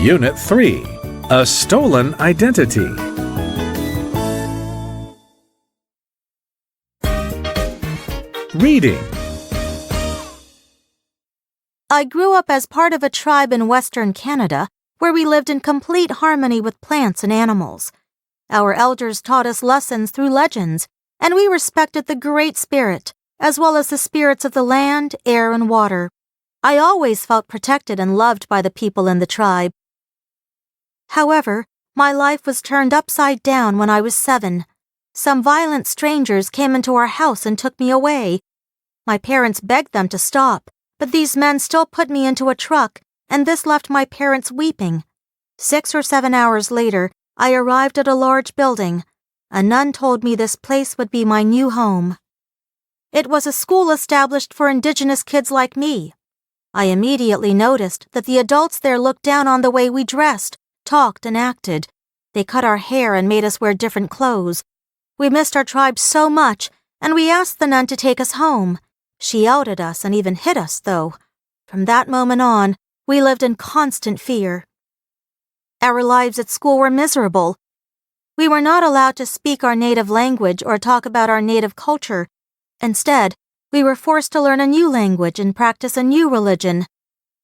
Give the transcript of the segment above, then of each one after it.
Unit 3, A Stolen Identity. Reading. I grew up as part of a tribe in Western Canada where we lived in complete harmony with plants and animals. Our elders taught us lessons through legends, and we respected the Great Spirit, as well as the spirits of the land, air, and water. I always felt protected and loved by the people in the tribe. However, my life was turned upside down when I was 7. Some violent strangers came into our house and took me away. My parents begged them to stop, but these men still put me into a truck, and this left my parents weeping. 6 or 7 hours later, I arrived at a large building. A nun told me this place would be my new home. It was a school established for Indigenous kids like me. I immediately noticed that the adults there looked down on the way we dressed, talked, and acted. They cut our hair and made us wear different clothes. We missed our tribe so much, and we asked the nun to take us home. She yelled at us and even hit us, though. From that moment on, we lived in constant fear. Our lives at school were miserable. We were not allowed to speak our native language or talk about our native culture. Instead, we were forced to learn a new language and practice a new religion.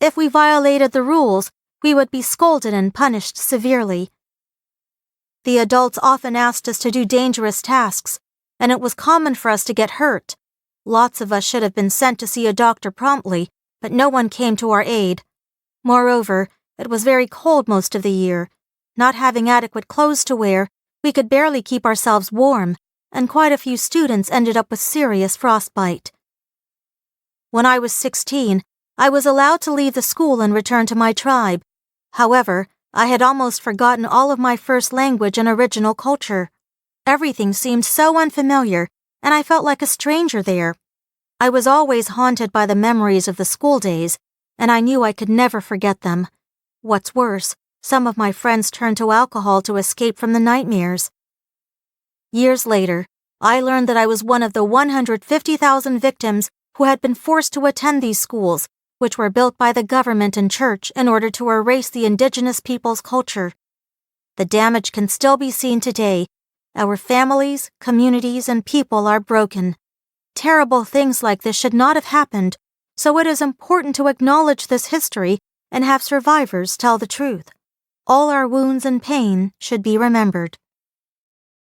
If we violated the rules, we would be scolded and punished severely. The adults often asked us to do dangerous tasks, and it was common for us to get hurt. Lots of us should have been sent to see a doctor promptly, but no one came to our aid. Moreover, it was very cold most of the year. Not having adequate clothes to wear, we could barely keep ourselves warm, and quite a few students ended up with serious frostbite. When I was 16, I was allowed to leave the school and return to my tribe. However, I had almost forgotten all of my first language and original culture. Everything seemed so unfamiliar, and I felt like a stranger there. I was always haunted by the memories of the school days, and I knew I could never forget them. What's worse, some of my friends turned to alcohol to escape from the nightmares. Years later, I learned that I was one of the 150,000 victims who had been forced to attend these schools, which were built by the government and church in order to erase the Indigenous people's culture. The damage can still be seen today. Our families, communities, and people are broken. Terrible things like this should not have happened, so it is important to acknowledge this history and have survivors tell the truth. All our wounds and pain should be remembered.